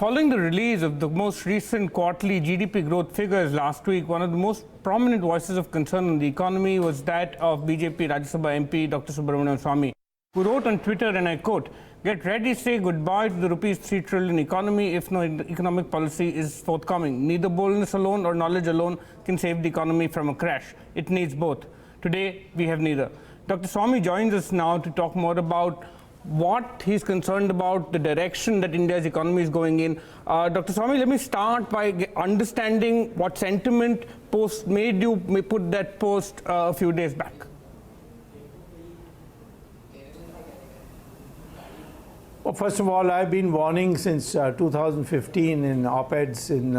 Following the release of the most recent quarterly GDP growth figures last week, one of the most prominent voices of concern on the economy was that of BJP Rajya Sabha MP Dr. Subramanian Swamy, who wrote on Twitter, and I quote, "Get ready, say goodbye to the rupees 3 trillion economy if no economic policy is forthcoming. Neither boldness alone or knowledge alone can save the economy from a crash. It needs both. Today, we have neither." Dr. Swamy joins us now to talk more about what he's concerned about, the direction that India's economy is going in. Dr. Swamy, let me start by understanding what sentiment post made you put that post a few days back. Well, first of all, I've been warning since 2015 in op-eds in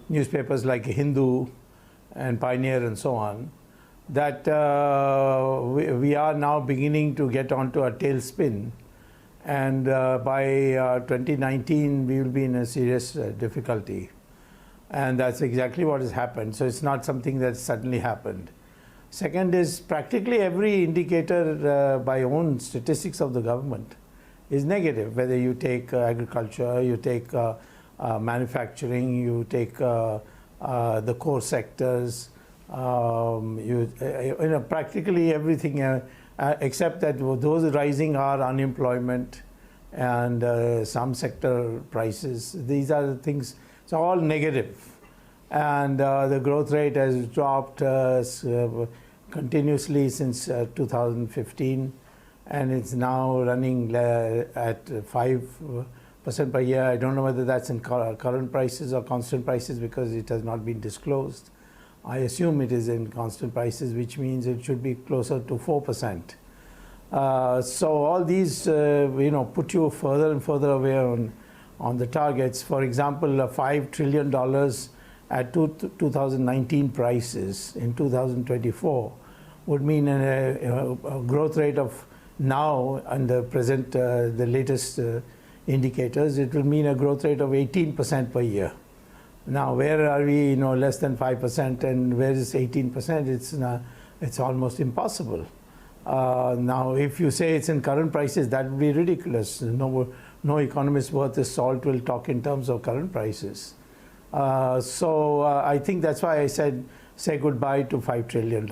newspapers like Hindu and Pioneer and so on, that we are now beginning to get onto a tailspin, and by 2019 we will be in a serious difficulty, and that's exactly what has happened. So it's not something that suddenly happened. Second is practically every indicator by own statistics of the government is negative, whether you take agriculture, you take manufacturing, you take the core sectors, practically everything except that those rising are unemployment and some sector prices. These are the things, it's all negative. And the growth rate has dropped continuously since 2015, and it's now running at 5% per year. I don't know whether that's in current prices or constant prices because it has not been disclosed. I assume it is in constant prices, which means it should be closer to 4%. So all these, put you further and further away on the targets. For example, $5 trillion at 2019 prices in 2024 would mean a growth rate of now, and the present, the latest indicators, it will mean a growth rate of 18% per year. Now, where are we? Less than 5%, and where is 18%? It's almost impossible. Now, if you say it's in current prices, that would be ridiculous. No economist worth his salt will talk in terms of current prices. So I think that's why I said say goodbye to $5 trillion.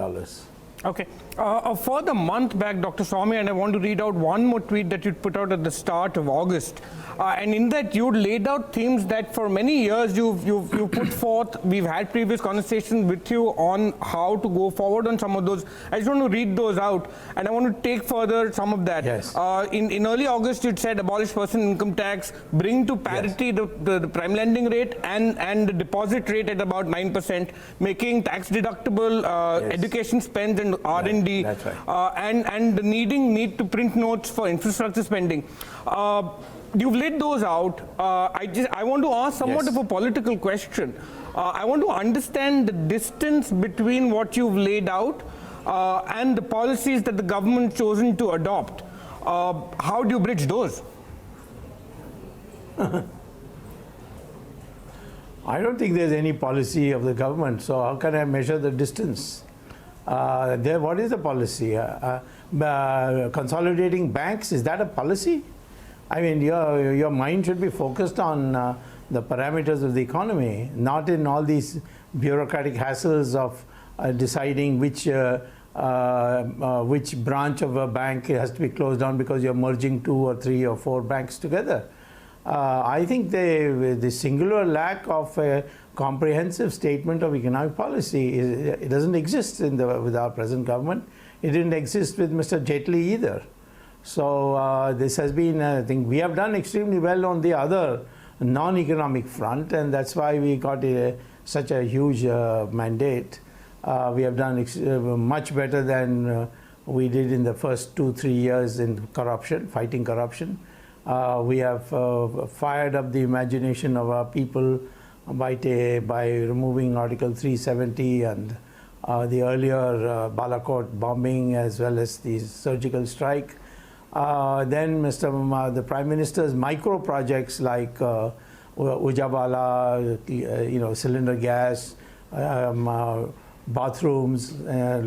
Okay. A further month back, Dr. Swamy, and I want to read out one more tweet that you put out at the start of August. And in that, you laid out themes that for many years you've put forth. We've had previous conversations with you on how to go forward on some of those. I just want to read those out, and I want to take further some of that. Yes. In early August, you'd said abolish personal income tax, bring to parity yes. the prime lending rate and the deposit rate at about 9%, making tax deductible yes. education spends and R&D, that's right. and the need to print notes for infrastructure spending. You've laid those out. I want to ask somewhat yes. of a political question. I want to understand the distance between what you've laid out and the policies that the government chosen to adopt. How do you bridge those? I don't think there's any policy of the government, so how can I measure the distance? What is the policy? Consolidating banks, is that a policy? I mean, your mind should be focused on the parameters of the economy, not in all these bureaucratic hassles of deciding which branch of a bank has to be closed down because you're merging 2 or 3 or 4 banks together. I think the singular lack of a comprehensive statement of economic policy it doesn't exist with our present government. It didn't exist with Mr. Jaitley either. So this has been, I think, we have done extremely well on the other non-economic front, and that's why we got such a huge mandate. We have done much better than we did in the first 2-3 years in corruption, fighting corruption. We have fired up the imagination of our people by removing Article 370 and the earlier Balakot bombing, as well as the surgical strike. Then the Prime Minister's micro projects like Ujjwala, cylinder gas, bathrooms,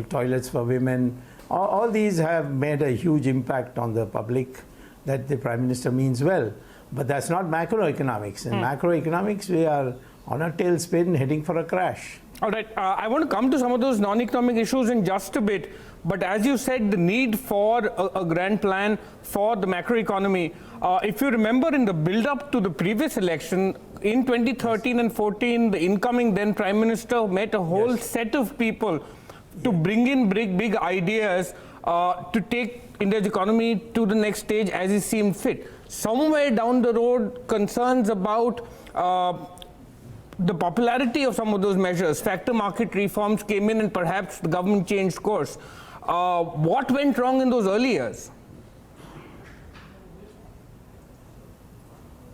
toilets for women, all these have made a huge impact on the public that the Prime Minister means well. But that's not macroeconomics. In macroeconomics, we are on a tailspin heading for a crash. All right, I want to come to some of those non-economic issues in just a bit. But as you said, the need for a grand plan for the macroeconomy. If you remember, in the build-up to the previous election, in 2013 and 14, the incoming then Prime Minister met a whole set of people to bring in big ideas to take India's economy to the next stage as he seemed fit. Somewhere down the road, concerns about the popularity of some of those measures, factor market reforms came in and perhaps the government changed course. What went wrong in those early years?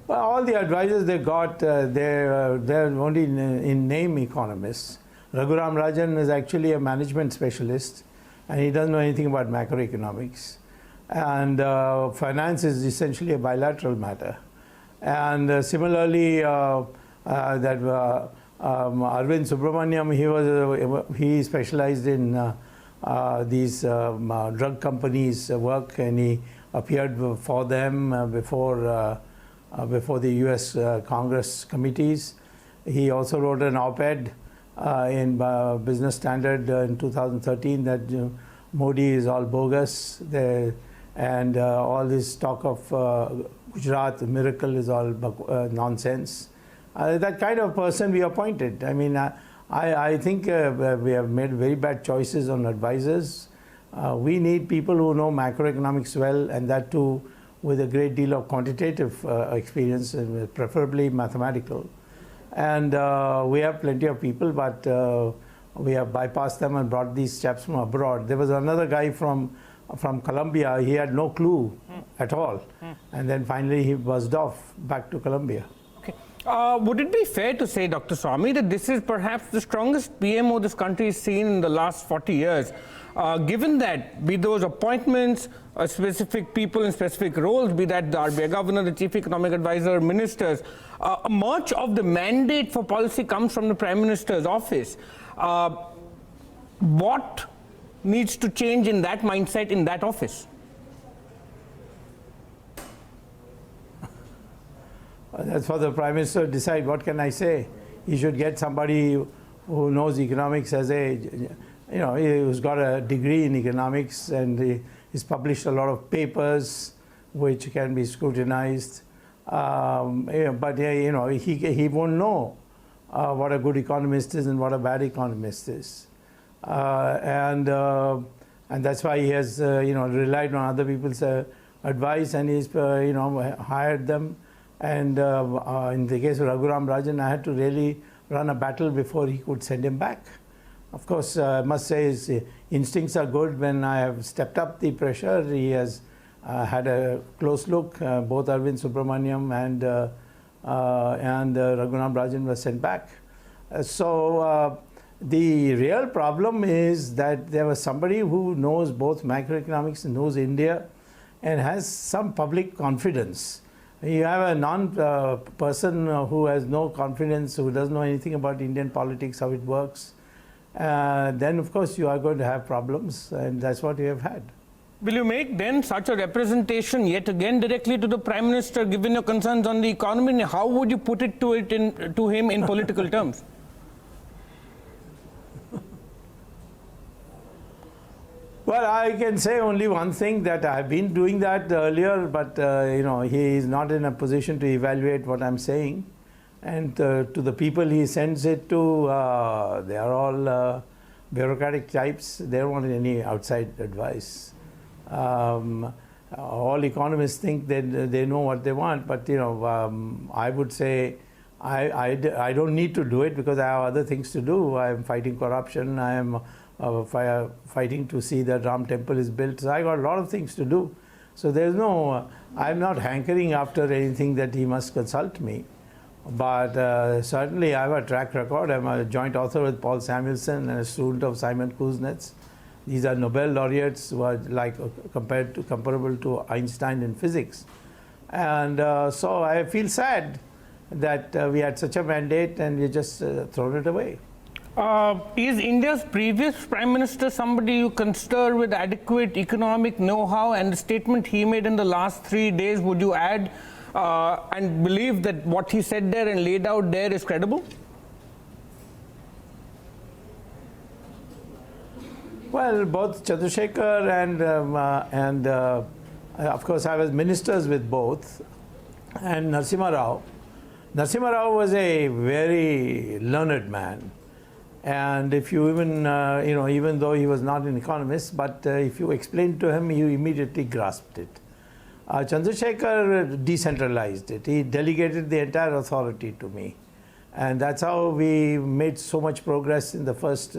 Well, all the advisors they got, they're only in name economists. Raghuram Rajan is actually a management specialist, and he doesn't know anything about macroeconomics. And finance is essentially a bilateral matter. And similarly, Arvind Subramanian, he specialized in these drug companies' work, and he appeared for them before the U.S. Congress committees. He also wrote an op-ed in Business Standard in 2013 that Modi is all bogus, and all this talk of Gujarat miracle is all nonsense. That kind of person we appointed. I mean, I think we have made very bad choices on advisors. We need people who know macroeconomics well, and that too with a great deal of quantitative experience, preferably mathematical. And we have plenty of people, but we have bypassed them and brought these chaps from abroad. There was another guy from Colombia. He had no clue at all. And then finally he buzzed off back to Colombia. Okay. Would it be fair to say, Dr. Swamy, that this is perhaps the strongest PMO this country has seen in the last 40 years? Given that, be those appointments, specific people in specific roles, be that the RBI governor, the chief economic advisor, ministers, much of the mandate for policy comes from the Prime Minister's office. What needs to change in that mindset in that office? That's for the Prime Minister to decide. What can I say? He should get somebody who knows economics as who's got a degree in economics, and he's published a lot of papers which can be scrutinized. But he won't know what a good economist is and what a bad economist is. And that's why he has relied on other people's advice, and he's hired them. And in the case of Raghuram Rajan, I had to really run a battle before he could send him back. Of course, I must say his instincts are good. When I have stepped up the pressure, he has had a close look. Both Arvind Subramanian and Raghuram Rajan were sent back. So the real problem is that there was somebody who knows both macroeconomics and knows India and has some public confidence. You have a person who has no confidence, who doesn't know anything about Indian politics, how it works, then of course you are going to have problems, and that's what you have had. Will you make then such a representation yet again directly to the Prime Minister, given your concerns on the economy? How would you put it to him in political terms? Well, I can say only one thing, that I have been doing that earlier, but he is not in a position to evaluate what I'm saying. And to the people he sends it to, they are all bureaucratic types. They don't want any outside advice. All economists think that they know what they want, but I would say I don't need to do it because I have other things to do. I am fighting corruption. I am fighting to see that Ram Temple is built. So I got a lot of things to do. So there's no, I'm not hankering after anything that he must consult me. But certainly I have a track record. I'm a joint author with Paul Samuelson and a student of Simon Kuznets. These are Nobel laureates who are comparable to Einstein in physics. And so I feel sad that we had such a mandate and we just thrown it away. Is India's previous Prime Minister somebody you consider with adequate economic know-how, and the statement he made in the last 3 days, would you add and believe that what he said there and laid out there is credible? Well, both Chandrasekhar and of course I was ministers with both, and Narasimha Rao. Narasimha Rao was a very learned man, and if you even even though he was not an economist, but if you explained to him, he immediately grasped it. Chandrasekhar decentralized it. He delegated the entire authority to me, and that's how we made so much progress in the first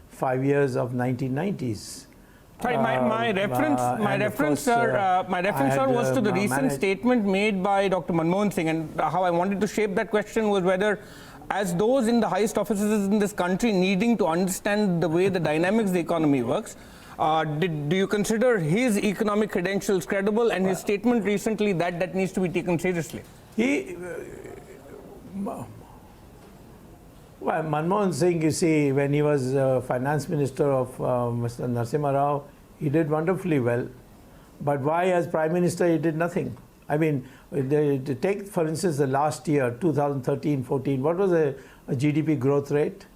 5 years of 1990s. Sorry, my reference, sir, was to the recent statement made by Dr. Manmohan Singh, and how I wanted to shape that question was whether, as those in the highest offices in this country needing to understand the way the dynamics of the economy works, do you consider his economic credentials credible, and his statement recently that needs to be taken seriously? Well, Manmohan Singh, you see, when he was finance minister of Mr. Narasimha Rao, he did wonderfully well. But why, as prime minister, he did nothing? I mean, take, for instance, the last year, 2013-14, what was a GDP growth rate?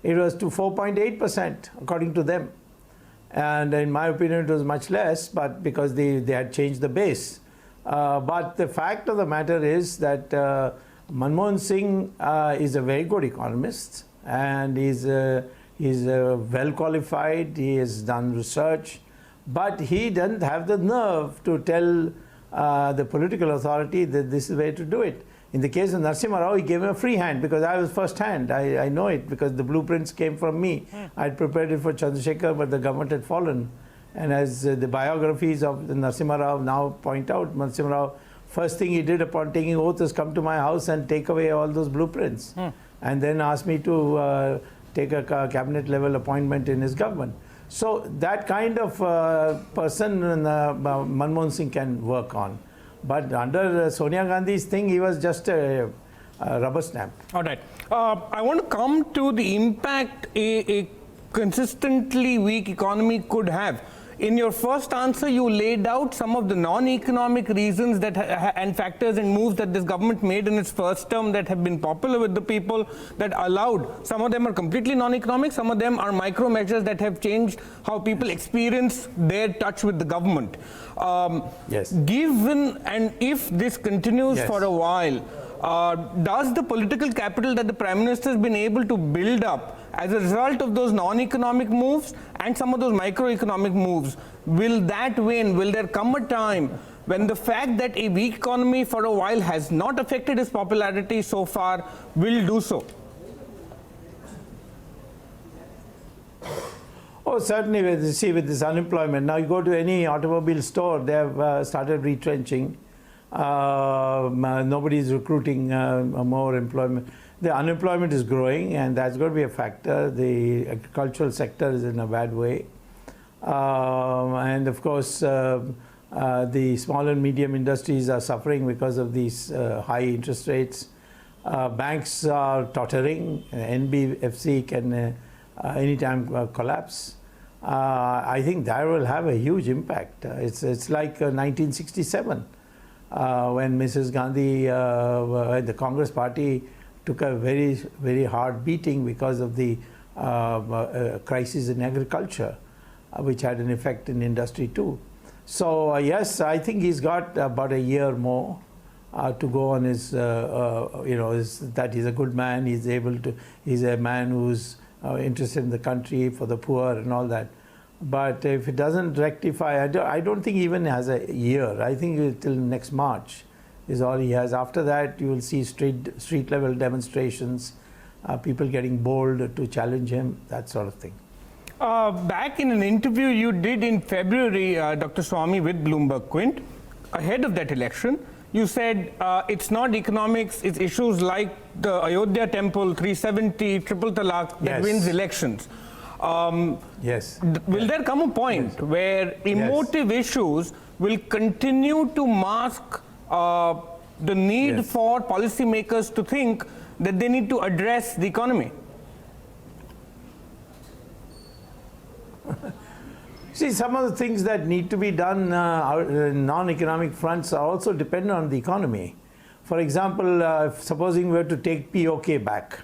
It was to 4.8%, according to them. And in my opinion, it was much less, but because they had changed the base. But the fact of the matter is that Manmohan Singh is a very good economist, and he's well qualified. He has done research, but he doesn't have the nerve to tell the political authority that this is the way to do it. In the case of Narasimha Rao, he gave him a free hand because I was first hand. I know it because the blueprints came from me. I had prepared it for Chandrasekhar, but the government had fallen. And as the biographies of the Narasimha Rao now point out, Narasimha Rao, first thing he did upon taking oath is come to my house and take away all those blueprints, and then ask me to take a cabinet level appointment in his government. So that kind of person Manmohan Singh can work on. But under Sonia Gandhi's thing, he was just a rubber stamp. All right. I want to come to the impact a consistently weak economy could have. In your first answer, you laid out some of the non-economic reasons that and factors and moves that this government made in its first term that have been popular with the people, that allowed. Some of them are completely non-economic, some of them are micro measures that have changed how people experience their touch with the government. Yes. Given and if this continues for a while, does the political capital that the Prime Minister has been able to build up as a result of those non-economic moves and some of those microeconomic moves, will that wane? Will there come a time when the fact that a weak economy for a while has not affected his popularity so far will do so? Oh, certainly. With this unemployment. Now you go to any automobile store, they have started retrenching. Nobody is recruiting more employment. The unemployment is growing, and that's going to be a factor. The agricultural sector is in a bad way. And of course, the small and medium industries are suffering because of these high interest rates. Banks are tottering. NBFC can anytime collapse. I think that will have a huge impact. It's like 1967 when Mrs. Gandhi, the Congress party, took a very, very hard beating because of the crisis in agriculture, which had an effect in industry too. So yes, I think he's got about a year more to go on his, that he's a good man. He's a man who's interested in the country, for the poor and all that. But if it doesn't rectify, I don't think he even has a year. I think till next March is all he has. After that, you will see street level demonstrations, people getting bold to challenge him, that sort of thing. Back in an interview you did in February, Dr. Swamy, with Bloomberg Quint, ahead of that election, you said it's not economics, it's issues like the Ayodhya temple, 370, triple talaq that wins elections. Yes. Will there come a point where emotive issues will continue to mask the need for policymakers to think that they need to address the economy? See, some of the things that need to be done non-economic fronts are also dependent on the economy. For example, supposing we were to take POK back,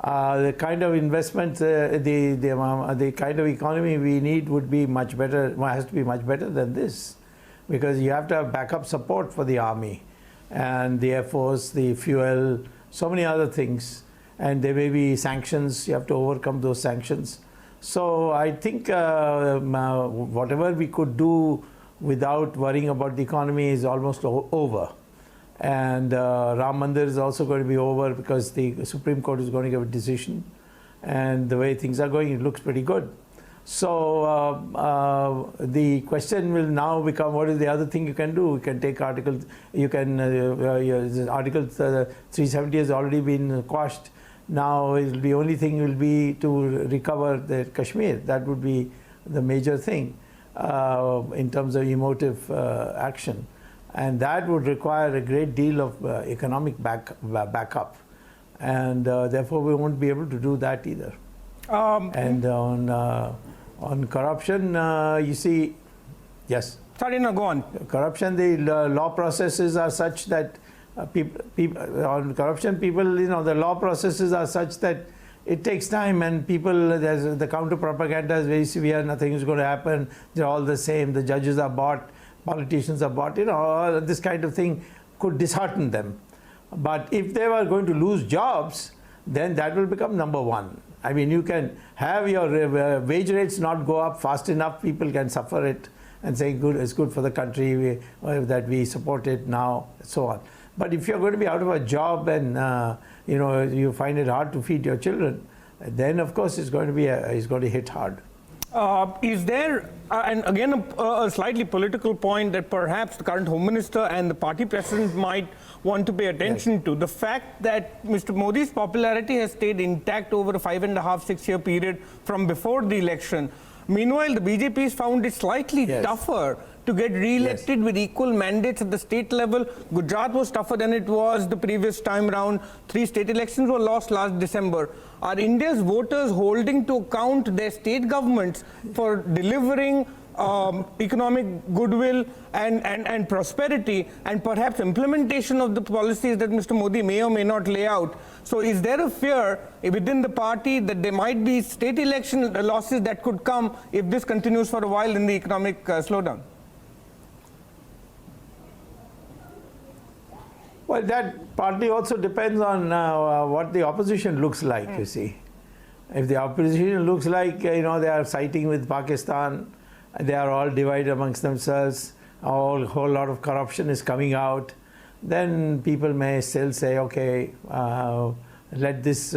the kind of investment, the kind of economy we need would be much better, has to be much better than this, because you have to have backup support for the army and the Air Force, the fuel, so many other things, and there may be sanctions. You have to overcome those sanctions. So I think whatever we could do without worrying about the economy is almost over. And Ram Mandir is also going to be over because the Supreme Court is going to give a decision. And the way things are going, it looks pretty good. So the question will now become, what is the other thing you can do? You can take Article 370 has already been quashed. Now the only thing will be to recover the Kashmir. That would be the major thing in terms of emotive action. And that would require a great deal of economic backup. And therefore we won't be able to do that either. And on corruption, you see, yes. Sorry, no, go on. Corruption, the law processes are such that on corruption, people, you know, the law processes are such that it takes time, and people, there's the counter propaganda is very severe. Nothing is going to happen. They're all the same. The judges are bought, politicians are bought. You know, all this kind of thing could dishearten them. But if they were going to lose jobs, then that will become number one. I mean, you can have your wage rates not go up fast enough. People can suffer it and say, "Good, it's good for the country that we support it now," and so on. But if you're going to be out of a job and you know, you find it hard to feed your children, then of course it's going to be it's going to hit hard. Is there, and again a slightly political point that perhaps the current Home Minister and the party president might want to pay attention to, the fact that Mr. Modi's popularity has stayed intact over a 5.5–6 year period from before the election. Meanwhile, the BJPs found it slightly tougher to get re-elected with equal mandates at the state level. Gujarat was tougher than it was the previous time round. 3 state elections were lost last December. Are India's voters holding to account their state governments for delivering economic goodwill and prosperity, and perhaps implementation of the policies that Mr. Modi may or may not lay out? So is there a fear within the party that there might be state election losses that could come if this continues for a while in the economic slowdown? Well, that partly also depends on what the opposition looks like, you see. If the opposition looks like, you know, they are siding with Pakistan, they are all divided amongst themselves, a whole lot of corruption is coming out, then people may still say, okay, let this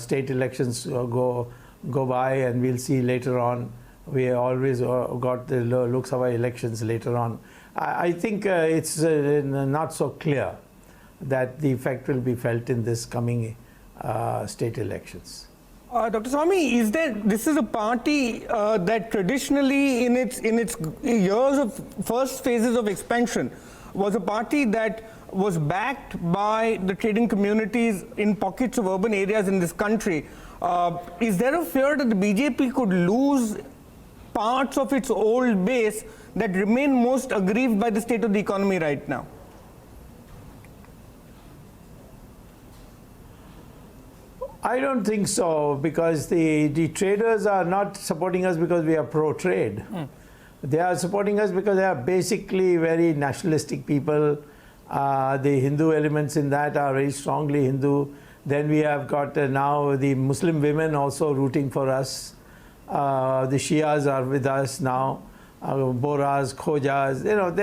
state elections go by, and we'll see later on. We always got the Lok Sabha elections later on. I think it's not so clear that the effect will be felt in this coming state elections. Dr. Swamy, this is a party that traditionally in its years of first phases of expansion was a party that was backed by the trading communities in pockets of urban areas in this country. Is there a fear that the BJP could lose parts of its old base that remain most aggrieved by the state of the economy right now? I don't think so, because the traders are not supporting us because we are pro-trade. They are supporting us because they are basically very nationalistic people. The Hindu elements in that are very strongly Hindu. Then we have got now the Muslim women also rooting for us. The Shias are with us now. Boras, Khojas, you know,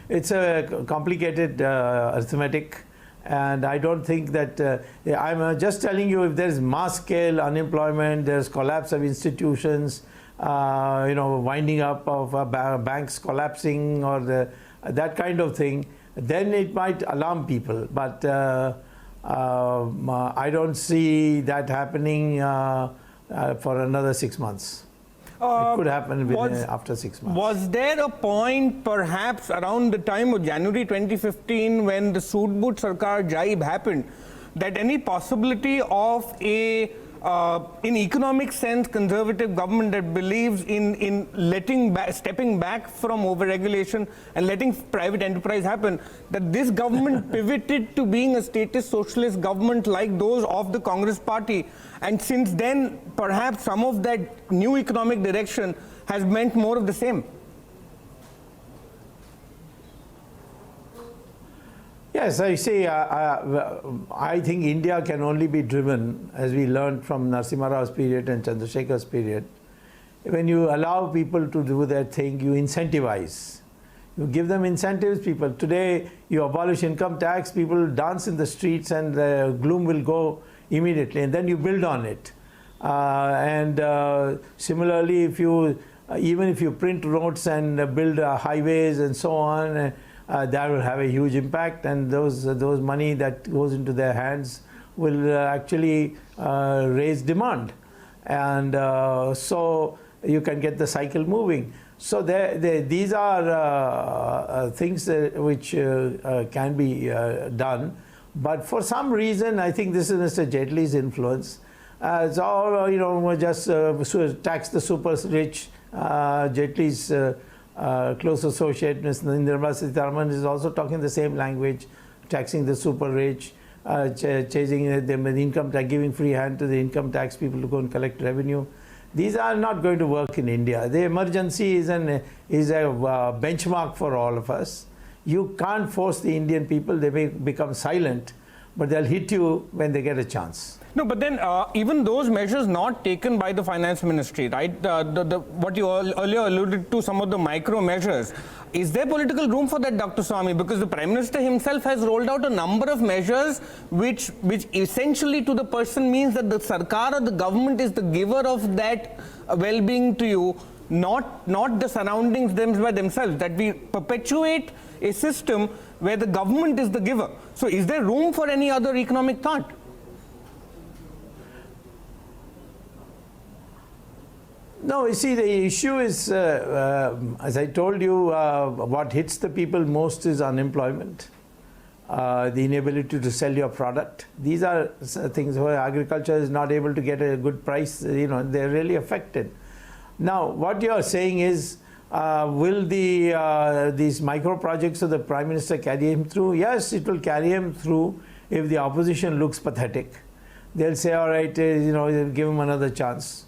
it's a complicated arithmetic. And I don't think that, I'm just telling you, if there's mass scale unemployment, there's collapse of institutions, you know, winding up of banks collapsing, or that kind of thing, then it might alarm people. But I don't see that happening for another 6 months. It could happen after 6 months. Was there a point perhaps around the time of January 2015 when the Soot Boot Sarkar jibe happened, that any possibility of a in economic sense, conservative government that believes in stepping back from overregulation and letting private enterprise happen, that this government pivoted to being a statist socialist government like those of the Congress party. And since then, perhaps some of that new economic direction has meant more of the same. Yes, I say, I think India can only be driven, as we learned from Narasimha Rao's period and Chandrasekhar's period. When you allow people to do their thing, you incentivize. You give them incentives, people. Today, you abolish income tax, people dance in the streets and the gloom will go immediately, and then you build on it. Similarly, if you, even if you print notes and build highways and so on, that will have a huge impact, and those money that goes into their hands will actually raise demand, and so you can get the cycle moving. So these are things which can be done, but for some reason, I think this is Mr. Jaitley's influence. It's all just tax the super rich. Jaitley's close associate, Ms. Nirmala Sitharaman, is also talking the same language, taxing the super rich, chasing them with income tax, giving free hand to the income tax people to go and collect revenue. These are not going to work in India. The emergency is a benchmark for all of us. You can't force the Indian people. They may become silent, but they'll hit you when they get a chance. No, but then even those measures not taken by the finance ministry, right? What you earlier alluded to, some of the micro measures, is there political room for that, Dr. Swamy? Because the Prime Minister himself has rolled out a number of measures which essentially to the person means that the Sarkar or the government is the giver of that well-being to you, not the surroundings by themselves, that we perpetuate a system where the government is the giver. So is there room for any other economic thought? No, you see, the issue is, as I told you, what hits the people most is unemployment, the inability to sell your product. These are things where agriculture is not able to get a good price, they're really affected. Now, what you're saying is, will these micro projects of the Prime Minister carry him through? Yes, it will carry him through if the opposition looks pathetic. They'll say, all right, give him another chance.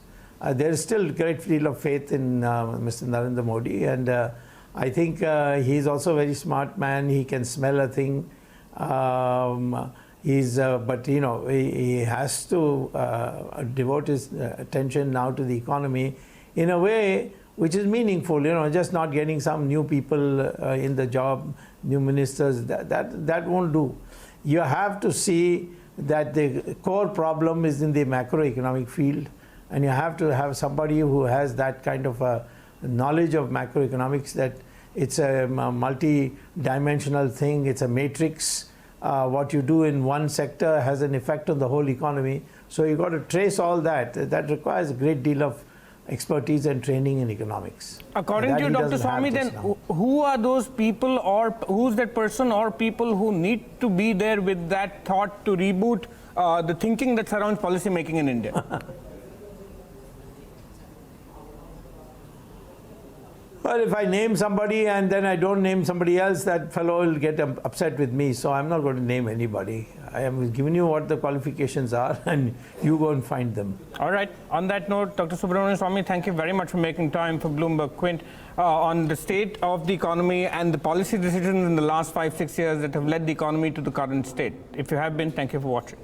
There is still a great deal of faith in Mr. Narendra Modi, and I think he's also a very smart man. He can smell a thing. But he has to devote his attention now to the economy in a way which is meaningful. Just not getting some new people in the job, new ministers. That won't do. You have to see that the core problem is in the macroeconomic field. And you have to have somebody who has that kind of a knowledge of macroeconomics, that it's a multi-dimensional thing, it's a matrix. What you do in one sector has an effect on the whole economy. So you've got to trace all that. That requires a great deal of expertise and training in economics. According to you, Dr. Swamy, then who are those people, or who's that person or people who need to be there with that thought to reboot the thinking that surrounds policy making in India? Well, if I name somebody and then I don't name somebody else, that fellow will get upset with me. So I'm not going to name anybody. I am giving you what the qualifications are, and you go and find them. All right. On that note, Dr. Subramanian Swamy, thank you very much for making time for Bloomberg Quint on the state of the economy and the policy decisions in the last 5-6 years that have led the economy to the current state. If you have been, thank you for watching.